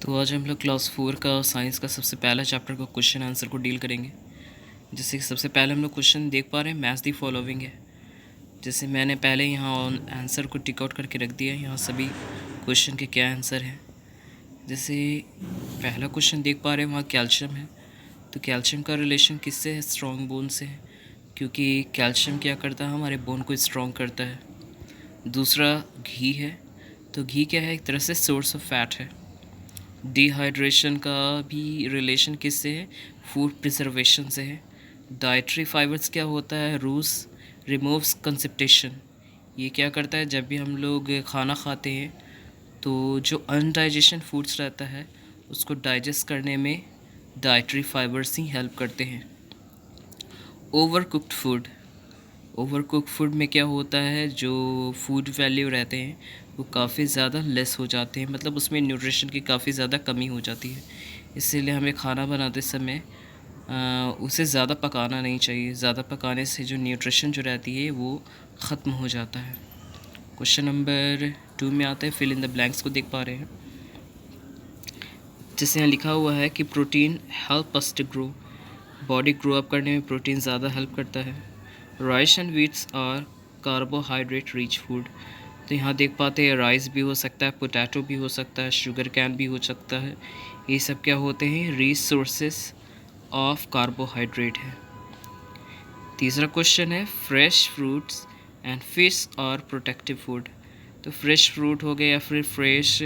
तो आज हम लोग क्लास 4 का साइंस का सबसे पहला चैप्टर का क्वेश्चन आंसर को डील करेंगे। जैसे कि सबसे पहले हम लोग क्वेश्चन देख पा रहे हैं, मैच दी फॉलोइंग है। जैसे मैंने पहले यहाँ आंसर को टिक आउट करके रख दिया है, यहाँ सभी क्वेश्चन के क्या आंसर हैं। जैसे पहला क्वेश्चन देख पा रहे हैं, वहाँ कैल्शियम है। तो कैल्शियम का रिलेशन किससे है? स्ट्रॉन्ग बोन से है, क्योंकि कैल्शियम क्या करता है, हमारे बोन को स्ट्रॉन्ग करता है। दूसरा घी है, तो घी क्या है? एक तरह से सोर्स ऑफ फैट है। डिहाइड्रेशन का भी रिलेशन किससे है? फूड प्रिजर्वेशन से है। डाइटरी फाइबर्स क्या होता है? रूस रिमूव्स कंस्टिपेशन। ये क्या करता है, जब भी हम लोग खाना खाते हैं तो जो अनडाइजेशन फूड्स रहता है उसको डाइजेस्ट करने में डाइटरी फाइबर्स ही हेल्प करते हैं। Over cooked food, over cook food में क्या होता है, जो फूड वैल्यू रहते हैं वो काफ़ी ज़्यादा लेस हो जाते हैं, मतलब उसमें न्यूट्रिशन की काफ़ी ज़्यादा कमी हो जाती है। इसीलिए हमें खाना बनाते समय उसे ज़्यादा पकाना नहीं चाहिए। ज़्यादा पकाने से जो न्यूट्रिशन जो रहती है वो ख़त्म हो जाता है। क्वेश्चन नंबर 2 में आता है, फिल इन द ब्लैंक्स को देख पा रहे हैं। जैसे यहाँ लिखा हुआ है कि protein help us to grow, body grow up करने में प्रोटीन ज़्यादा हेल्प करता है। Rice and wheats are carbohydrate rich food. तो यहाँ देख पाते हैं राइस भी हो सकता है, पोटैटो भी हो सकता है, शुगर कैन भी हो सकता है। ये सब क्या होते हैं? रिच सोर्सेस ऑफ कार्बोहाइड्रेट है। तीसरा क्वेश्चन है, fresh fruits and fish are protective food. तो फ्रेश फ्रूट हो गए या फिर फ्रेश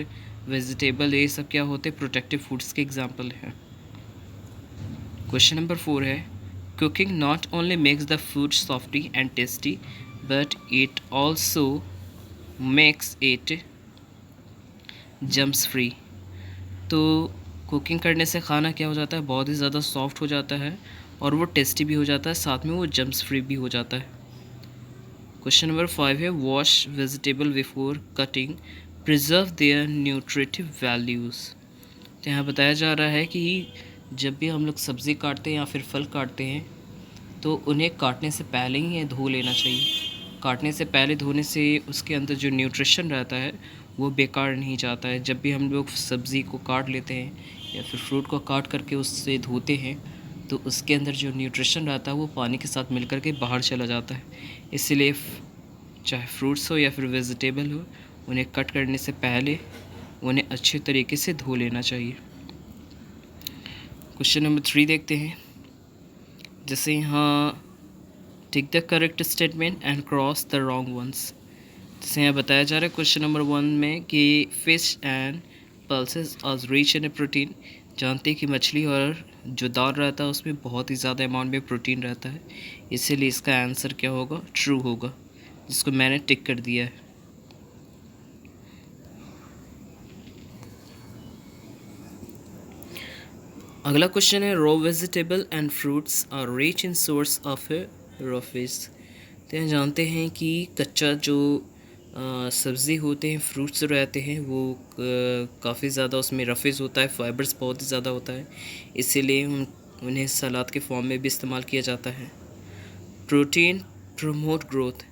वेजिटेबल, ये सब क्या होते हैं? प्रोटेक्टिव फूड्स के एग्जाम्पल हैं। क्वेश्चन नंबर 4 है, cooking not only makes the food softy and tasty but it also makes it germs free. तो कुकिंग करने से खाना क्या हो जाता है? बहुत ही ज़्यादा सॉफ्ट हो जाता है और वो टेस्टी भी हो जाता है, साथ में वो जम्स फ्री भी हो जाता है। क्वेश्चन नंबर 5 है, wash vegetable before cutting preserve there nutritive values. तो यहाँ बताया जा रहा है कि जब भी हम लोग सब्ज़ी काटते हैं या फिर फल काटते हैं तो उन्हें काटने से पहले ही धो लेना चाहिए। काटने से पहले धोने से उसके अंदर जो न्यूट्रिशन रहता है वो बेकार नहीं जाता है। जब भी हम लोग सब्ज़ी को काट लेते हैं या फिर फ्रूट को काट करके उससे धोते हैं तो उसके अंदर जो न्यूट्रिशन रहता है वो पानी के साथ मिल करके बाहर चला जाता है। इसलिए चाहे फ्रूट्स हो या फिर वेजिटेबल हो, उन्हें कट करने से पहले उन्हें अच्छे तरीके से धो लेना चाहिए। क्वेश्चन नंबर 3 देखते हैं। जैसे यहाँ tick the correct statement and cross the wrong ones. जैसे यहाँ बताया जा रहा है क्वेश्चन नंबर 1 में कि fish and pulses are rich in protein. जानते हैं कि मछली और जो दाल रहता है उसमें बहुत ही ज़्यादा अमाउंट में प्रोटीन रहता है, इसीलिए इसका आंसर क्या होगा? ट्रू होगा, जिसको मैंने टिक कर दिया है। अगला क्वेश्चन है, raw vegetable and fruits are rich in source of raw fish. तो यहाँ जानते हैं कि कच्चा जो सब्ज़ी होते हैं, फ्रूट्स रहते हैं, वो काफ़ी ज़्यादा उसमें रफेज होता है, फाइबर्स बहुत ही ज़्यादा होता है, इसीलिए उन्हें सलाद के फॉर्म में भी इस्तेमाल किया जाता है। प्रोटीन प्रमोट ग्रोथ,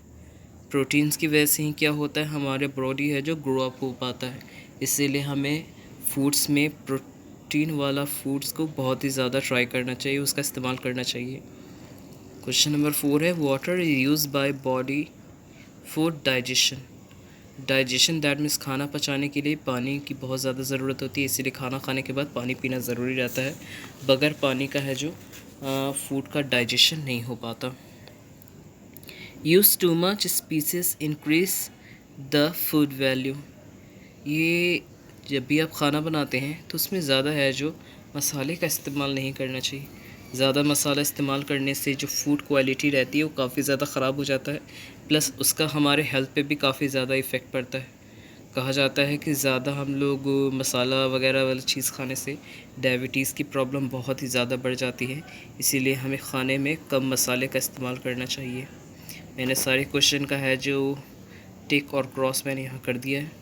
प्रोटीन्स की वजह से ही क्या होता है, हमारे बॉडी है जो ग्रो अप हो पाता है, इसीलिए हमें फूड्स में प्रोटीन वाला फूड्स को बहुत ही ज़्यादा ट्राई करना चाहिए, उसका इस्तेमाल करना चाहिए। क्वेश्चन नंबर 4 है, water is use by body for digestion. Digestion that means खाना पचाने के लिए पानी की बहुत ज़्यादा ज़रूरत होती है, इसीलिए खाना खाने के बाद पानी पीना ज़रूरी रहता है। बगैर पानी का है जो फूड का डाइजेशन नहीं हो पाता। Use too much species increase the food value. ये जब भी आप खाना बनाते हैं तो उसमें ज़्यादा है जो मसाले का इस्तेमाल नहीं करना चाहिए। ज़्यादा मसाला इस्तेमाल करने से जो फूड क्वालिटी रहती है वो काफ़ी ज़्यादा ख़राब हो जाता है, प्लस उसका हमारे हेल्थ पे भी काफ़ी ज़्यादा इफ़ेक्ट पड़ता है। कहा जाता है कि ज़्यादा हम लोग मसाला वगैरह वाली चीज़ खाने से डायबिटीज़ की प्रॉब्लम बहुत ही ज़्यादा बढ़ जाती है, इसीलिए हमें खाने में कम मसाले का इस्तेमाल करना चाहिए। मैंने सारे क्वेश्चन का है जो टिक और क्रॉस मैंने यहाँ कर दिया है।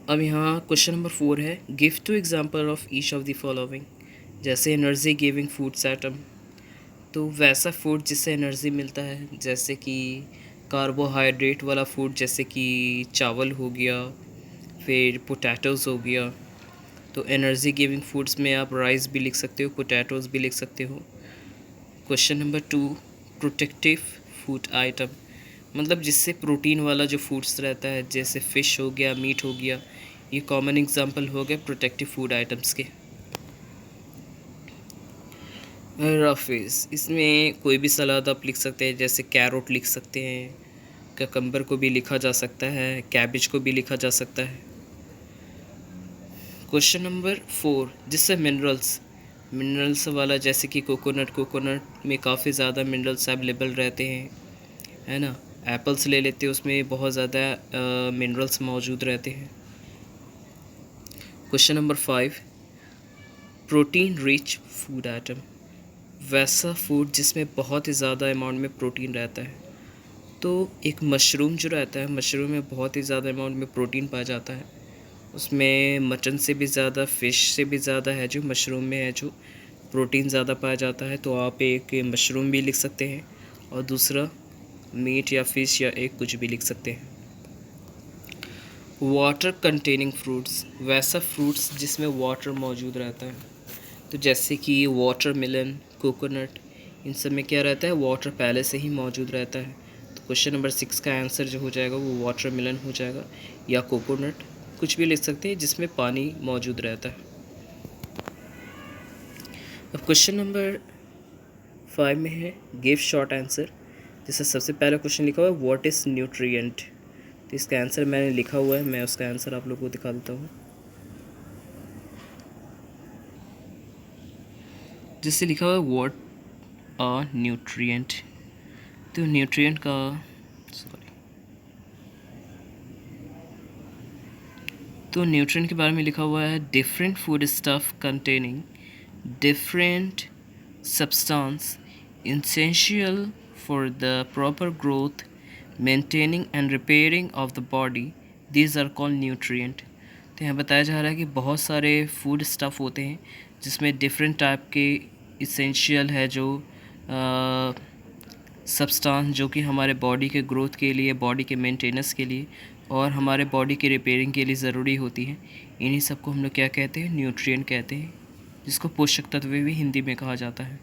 अब यहाँ क्वेश्चन नंबर 4 है, give 2 example of each of the following. जैसे एनर्जी गिविंग फूड्स आइटम, तो वैसा फूड जिससे एनर्जी मिलता है, जैसे कि कार्बोहाइड्रेट वाला फूड जैसे कि चावल हो गया फिर पोटैटोज़ हो गया। तो एनर्जी गिविंग फूड्स में आप राइस भी लिख सकते हो, पोटैटोज़ भी लिख सकते हो। Question number 2, protective food item, मतलब जिससे प्रोटीन वाला जो फूड्स रहता है, जैसे फ़िश हो गया, मीट हो गया, ये कॉमन एग्जांपल हो गए प्रोटेक्टिव फूड आइटम्स के। रफीज़, इसमें कोई भी सलाद आप लिख सकते हैं, जैसे कैरोट लिख सकते हैं, ककम्बर को भी लिखा जा सकता है, कैबिज को भी लिखा जा सकता है। क्वेश्चन नंबर 4, जिससे मिनरल्स वाला, जैसे कि कोकोनट में काफ़ी ज़्यादा मिनरल्स अवेलेबल रहते हैं, है ना। एप्पल्स ले लेते हैं, उसमें बहुत ज़्यादा मिनरल्स मौजूद रहते हैं। Question number 5, protein rich food item, वैसा फूड जिसमें बहुत ही ज़्यादा अमाउंट में प्रोटीन रहता है। तो एक मशरूम जो रहता है, मशरूम में बहुत ही ज़्यादा अमाउंट में प्रोटीन पाया जाता है। उसमें मटन से भी ज़्यादा, फ़िश से भी ज़्यादा है जो मशरूम में है, जो प्रोटीन ज़्यादा पाया जाता है। तो आप एक मशरूम भी लिख सकते हैं और दूसरा मीट या फ़िश या एक कुछ भी लिख सकते हैं। वाटर कंटेनिंग फ्रूट्स, वैसा फ्रूट्स जिसमें वाटर मौजूद रहता है। तो जैसे कि वाटरमेलन, कोकोनट, इन सब में क्या रहता है, वाटर पहले से ही मौजूद रहता है। तो क्वेश्चन नंबर 6 का आंसर जो हो जाएगा वो वाटरमेलन हो जाएगा, या कोकोनट, कुछ भी लिख सकते हैं जिसमें पानी मौजूद रहता है। अब क्वेश्चन नंबर 5 में है गिव शॉर्ट आंसर। जैसे सबसे पहला क्वेश्चन लिखा हुआ है व्हाट इज़ न्यूट्रिएंट, तो इसका आंसर मैंने लिखा हुआ है, मैं उसका आंसर आप लोगों को दिखा देता हूँ। जिससे लिखा हुआ है व्हाट आ न्यूट्रिएंट, तो न्यूट्रिएंट का तो न्यूट्रिएंट के बारे में लिखा हुआ है different food stuff containing different substance essential for the proper growth, maintaining and repairing of the body, these are called nutrient। तो यहाँ बताया जा रहा है कि बहुत सारे फूड स्टफ़ होते हैं जिसमें डिफरेंट टाइप के इसेंशियल है जो सब्सटेंस, जो कि हमारे बॉडी के ग्रोथ के लिए, बॉडी के मेंटेनेंस के लिए और हमारे बॉडी के रिपेयरिंग के लिए ज़रूरी होती हैं। इन्हीं सब को हम लोग क्या कहते हैं, न्यूट्रिएंट कहते हैं, जिसको पोषक तत्व भी हिंदी में कहा जाता है।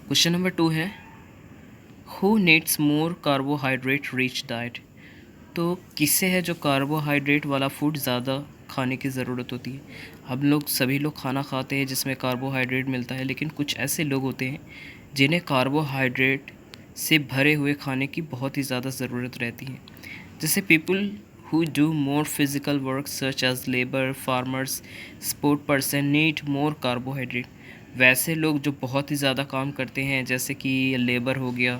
क्वेश्चन नंबर 2 है who needs more carbohydrate rich diet, तो किससे है जो कार्बोहाइड्रेट वाला फूड ज़्यादा खाने की ज़रूरत होती है। हम लोग सभी लोग खाना खाते हैं जिसमें कार्बोहाइड्रेट मिलता है, लेकिन कुछ ऐसे लोग होते हैं जिन्हें कार्बोहाइड्रेट से भरे हुए खाने की बहुत ही ज़्यादा ज़रूरत रहती है। जैसे people who do more physical work such as labor, farmers, sport person need more carbohydrate। वैसे लोग जो बहुत ही ज़्यादा काम करते हैं, जैसे कि लेबर हो गया,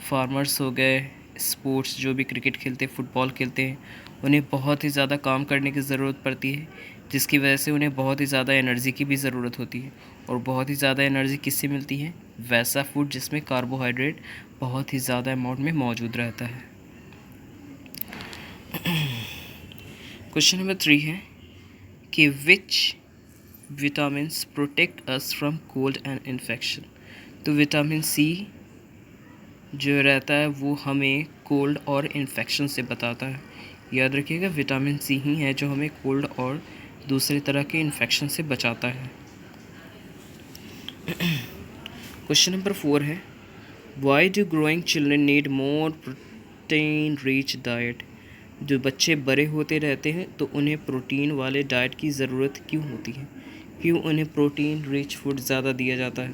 फार्मर्स हो गए, स्पोर्ट्स जो भी क्रिकेट खेलते हैं, फुटबॉल खेलते हैं, उन्हें बहुत ही ज़्यादा काम करने की ज़रूरत पड़ती है, जिसकी वजह से उन्हें बहुत ही ज़्यादा एनर्जी की भी ज़रूरत होती है। और बहुत ही ज़्यादा एनर्जी किससे मिलती है, वैसा फूड जिसमें कार्बोहाइड्रेट बहुत ही ज़्यादा अमाउंट में मौजूद रहता है। क्वेश्चन नंबर 3 है कि which vitamins protect us from cold and infection, तो विटामिन सी जो रहता है वो हमें कोल्ड और इन्फेक्शन से बताता है। याद रखिएगा, विटामिन सी ही है जो हमें कोल्ड और दूसरे तरह के इन्फेक्शन से बचाता है। क्वेश्चन नंबर 4 है why do growing children need more protein rich diet, जो बच्चे बड़े होते रहते हैं तो उन्हें प्रोटीन वाले डाइट की ज़रूरत क्यों होती है, क्यों उन्हें प्रोटीन रिच फूड ज़्यादा दिया जाता है।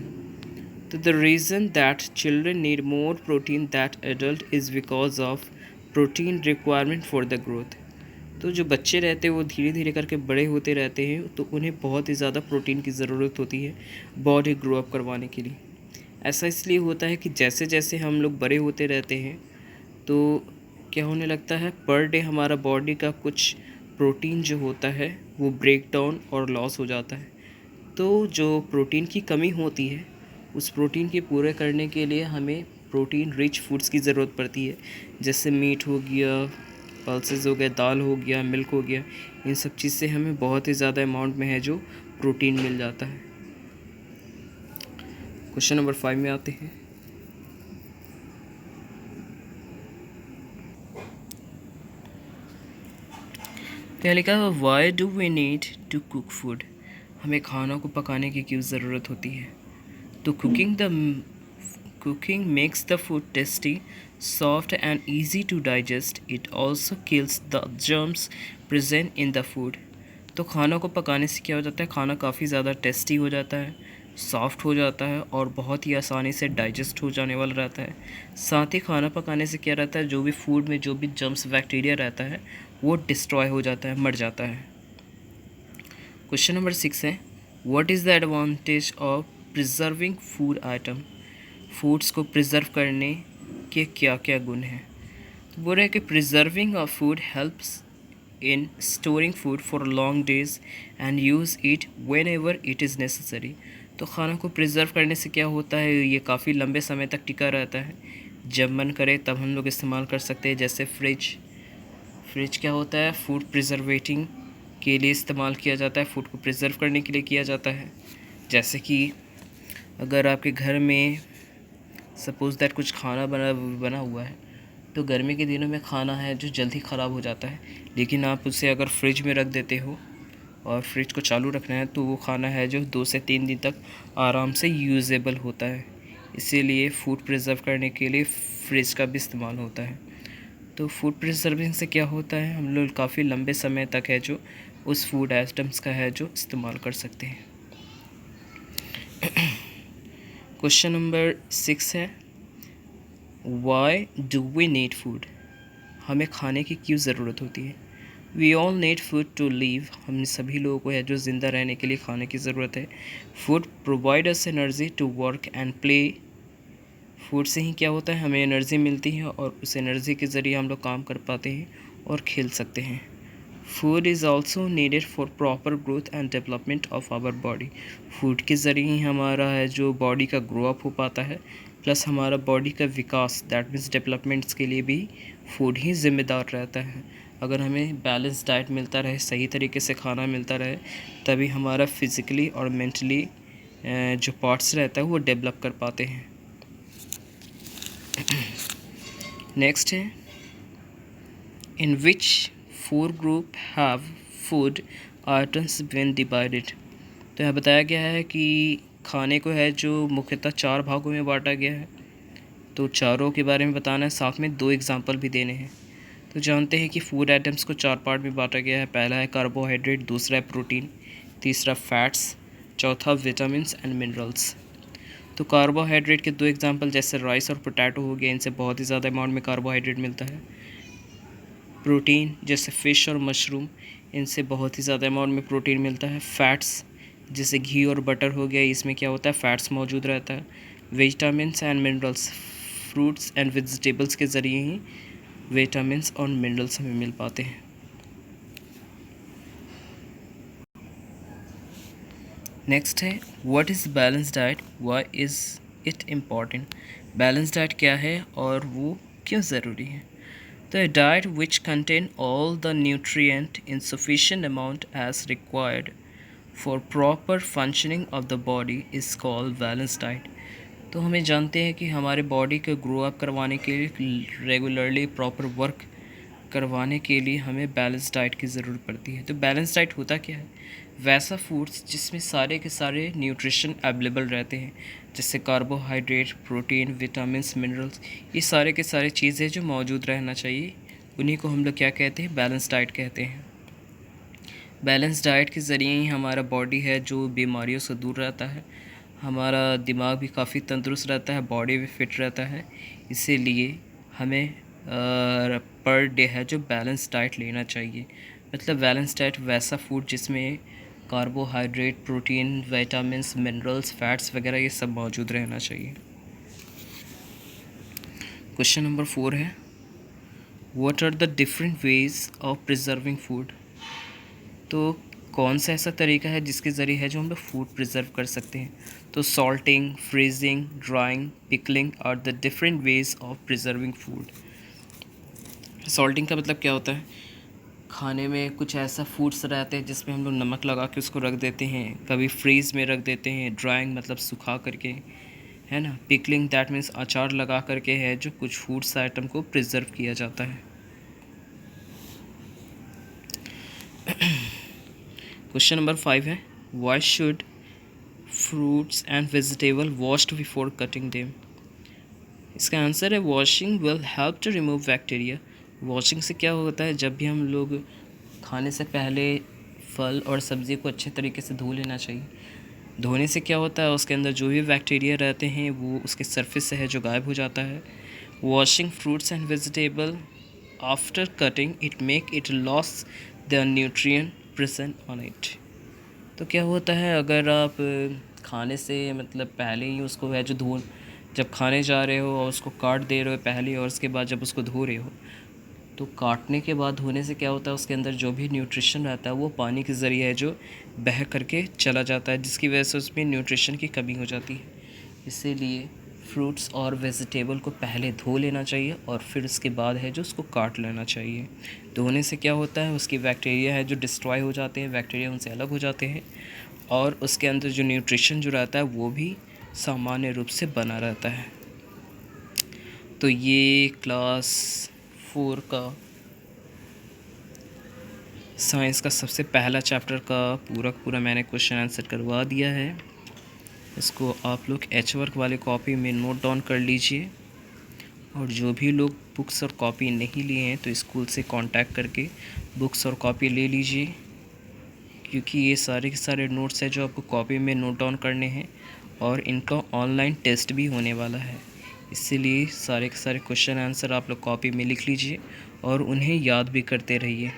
तो the reason that children need more protein that adult is because of protein requirement for the growth, तो जो बच्चे रहते हैं वो धीरे धीरे करके बड़े होते रहते हैं, तो उन्हें बहुत ही ज़्यादा प्रोटीन की ज़रूरत होती है बॉडी ग्रो अप करवाने के लिए। ऐसा इसलिए होता है कि जैसे जैसे हम लोग बड़े होते रहते हैं तो क्या होने लगता है, पर डे हमारा बॉडी का कुछ प्रोटीन जो होता है वो ब्रेक डाउन और लॉस हो जाता है। तो जो प्रोटीन की कमी होती है, उस प्रोटीन के पूरे करने के लिए हमें प्रोटीन रिच फूड्स की ज़रूरत पड़ती है, जैसे मीट हो गया, पल्सेस हो गए, दाल हो गया, मिल्क हो गया, इन सब चीज़ से हमें बहुत ही ज़्यादा अमाउंट में है जो प्रोटीन मिल जाता है। क्वेश्चन नंबर 5 में आते हैं। तो यहाँ लिखा है why do we need to cook food, हमें खाना को पकाने की क्यों ज़रूरत होती है। तो cooking makes the food tasty, soft and easy to digest. It also kills the germs present in the food. तो खाना को पकाने से क्या हो जाता है, खाना काफ़ी ज़्यादा टेस्टी हो जाता है, सॉफ्ट हो जाता है और बहुत ही आसानी से डाइजेस्ट हो जाने वाला रहता है। साथ ही खाना पकाने से क्या रहता है, जो भी फूड में जो भी जर्म्स बैक्टीरिया रहता है वो डिस्ट्रॉय हो जाता है, मर जाता है। क्वेश्चन नंबर 6 है what is the advantage of preserving food item, foods को प्रिजर्व करने के क्या क्या गुण हैं। तो बोल रहे हैं कि preserving of food helps in storing food for long days and use it when ever it is necessary. तो खाना को प्रिजर्व करने से क्या होता है, ये काफ़ी लंबे समय तक टिका रहता है, जब मन करे तब हम लोग इस्तेमाल कर सकते हैं। जैसे फ्रिज क्या होता है, फूड प्रिजर्वेटिंग के लिए इस्तेमाल किया जाता है, फूड को प्रिजर्व करने के लिए किया जाता है। जैसे कि अगर आपके घर में सपोज़ दैट कुछ खाना बना हुआ है, तो गर्मी के दिनों में खाना है जो जल्दी ख़राब हो जाता है, लेकिन आप उसे अगर फ्रिज में रख देते हो और फ्रिज को चालू रखना है तो वो खाना है जो 2 से 3 दिन तक आराम से यूज़ेबल होता है। इसीलिए फूड प्रिजर्व करने के लिए फ्रिज का भी इस्तेमाल होता है। तो फूड प्रिजर्विंग से क्या होता है, हम लोग काफ़ी लंबे समय तक है जो उस फूड आइटम्स का है जो इस्तेमाल कर सकते हैं। क्वेश्चन नंबर 6 है why do we need food, हमें खाने की क्यों ज़रूरत होती है। We all need food to live, हम सभी लोगों को है जो ज़िंदा रहने के लिए खाने की ज़रूरत है। Food provide us energy to work and play, food से ही क्या होता है, हमें एनर्जी मिलती है और उस एनर्जी के ज़रिए हम लोग काम कर पाते हैं और खेल सकते हैं। Food is also needed for proper growth and development of our body, food के ज़रिए ही हमारा है जो बॉडी का ग्रो अप हो पाता है, प्लस हमारा बॉडी का विकास दैट मीन्स डेवलपमेंट्स के लिए भी फूड ही ज़िम्मेदार रहता है। अगर हमें बैलेंस डाइट मिलता रहे, सही तरीके से खाना मिलता रहे, तभी हमारा फिज़िकली और मेंटली जो पार्ट्स रहता है वो डेवलप कर पाते हैं। नेक्स्ट है इन विच 4 group have food items when divided. तो यहाँ बताया गया है कि खाने को है जो मुख्यतः 4 भागों में बांटा गया है। तो चारों के बारे में बताना है, साथ में 2 एग्जाम्पल भी देने हैं। तो जानते हैं कि फूड आइटम्स को 4 पार्ट में बांटा गया है। पहला है कार्बोहाइड्रेट, दूसरा है प्रोटीन, तीसरा फैट्स, चौथा विटामिन्स एंड मिनरल्स। तो कार्बोहाइड्रेट के 2 एग्जाम्पल जैसे राइस और पोटैटो हो गए, इनसे बहुत ही ज़्यादा अमाउंट में कार्बोहाइड्रेट मिलता है। प्रोटीन जैसे फ़िश और मशरूम, इनसे बहुत ही ज़्यादा अमाउंट में प्रोटीन मिलता है। फैट्स जैसे घी और बटर हो गया, इसमें क्या होता है, फैट्स मौजूद रहता है। Vitamins and minerals, fruits and vegetables के ज़रिए ही विटामिन्स और मिनरल्स हमें मिल पाते हैं। नेक्स्ट है what is balance diet, why is it important. Balance diet क्या है और वो क्यों ज़रूरी है। तो a diet which contain all the nutrient in sufficient amount as required for proper functioning of the body is called balanced diet। तो हमें जानते हैं कि हमारे बॉडी को ग्रो अप करवाने के लिए, रेगुलरली प्रॉपर वर्क करवाने के लिए हमें बैलेंस डाइट की ज़रूरत पड़ती है। तो बैलेंस डाइट होता क्या है, वैसा फूड्स जिसमें सारे के सारे न्यूट्रिशन अवेलेबल रहते हैं, जैसे कार्बोहाइड्रेट, प्रोटीन, विटामिन्स, मिनरल्स, ये सारे के सारे चीज़ें जो मौजूद रहना चाहिए, उन्हीं को हम लोग क्या कहते हैं, बैलेंस डाइट कहते हैं। बैलेंस डाइट के ज़रिए ही हमारा बॉडी है जो बीमारियों से दूर रहता है, हमारा दिमाग भी काफ़ी तंदुरुस्त रहता है, बॉडी भी फिट रहता है। इसीलिए हमें पर डे है जो बैलेंस डाइट लेना चाहिए। मतलब बैलेंस डाइट वैसा फूड जिसमें carbohydrate, protein, vitamins, minerals, fats वगैरह ये सब मौजूद रहना चाहिए। क्वेश्चन नंबर 4 है what are the different ways of preserving food. तो कौन सा ऐसा तरीका है जिसके ज़रिए है जो हम लोग फूड प्रिजर्व कर सकते हैं। तो salting, freezing, drying, pickling are the different ways of preserving food. Salting का मतलब क्या होता है, खाने में कुछ ऐसा फूड्स रहते हैं जिसमें हम लोग नमक लगा के उसको रख देते हैं, कभी फ्रीज़ में रख देते हैं। ड्राइंग मतलब सुखा करके, है ना। पिकलिंग दैट मीन्स अचार लगा करके है जो कुछ फूड्स आइटम को प्रिजर्व किया जाता है। क्वेश्चन नंबर 5 है, why should fruits and vegetable washed before cutting them. इसका आंसर है washing will help to remove bacteria. Washing से क्या होता है, जब भी हम लोग खाने से पहले फल और सब्ज़ी को अच्छे तरीके से धो लेना चाहिए। धोने से क्या होता है, उसके अंदर जो भी बैक्टीरिया रहते हैं वो उसके सरफेस से है जो गायब हो जाता है। Washing fruits and vegetable after cutting it make it loss the nutrient present on it. तो क्या होता है, अगर आप खाने से मतलब पहले ही उसको है जो जब खाने जा रहे हो और उसको काट दे रहे हो पहले और उसके बाद जब उसको धो रहे हो, तो काटने के बाद धोने से क्या होता है, उसके अंदर जो भी न्यूट्रिशन रहता है वो पानी के ज़रिए है जो बह करके चला जाता है, जिसकी वजह से उसमें न्यूट्रिशन की कमी हो जाती है। इसीलिए फ्रूट्स और वेजिटेबल को पहले धो लेना चाहिए और फिर उसके बाद है जो उसको काट लेना चाहिए। धोने से क्या होता है, उसकी बैक्टीरिया है जो डिस्ट्रॉय हो जाते हैं, बैक्टीरिया उनसे अलग हो जाते हैं और उसके अंदर जो न्यूट्रिशन जो रहता है वो भी सामान्य रूप से बना रहता है। तो ये क्लास 4 का साइंस का सबसे पहला चैप्टर का पूरा मैंने क्वेश्चन आंसर करवा दिया है। इसको आप लोग एच वर्क वाले कॉपी में नोट डाउन कर लीजिए, और जो भी लोग बुक्स और कॉपी नहीं लिए हैं तो स्कूल से कांटेक्ट करके बुक्स और कॉपी ले लीजिए, क्योंकि ये सारे के सारे नोट्स हैं जो आपको कॉपी में नोट डाउन करने हैं और इनका ऑनलाइन टेस्ट भी होने वाला है। इसीलिए सारे के सारे क्वेश्चन आंसर आप लोग कॉपी में लिख लीजिए और उन्हें याद भी करते रहिए।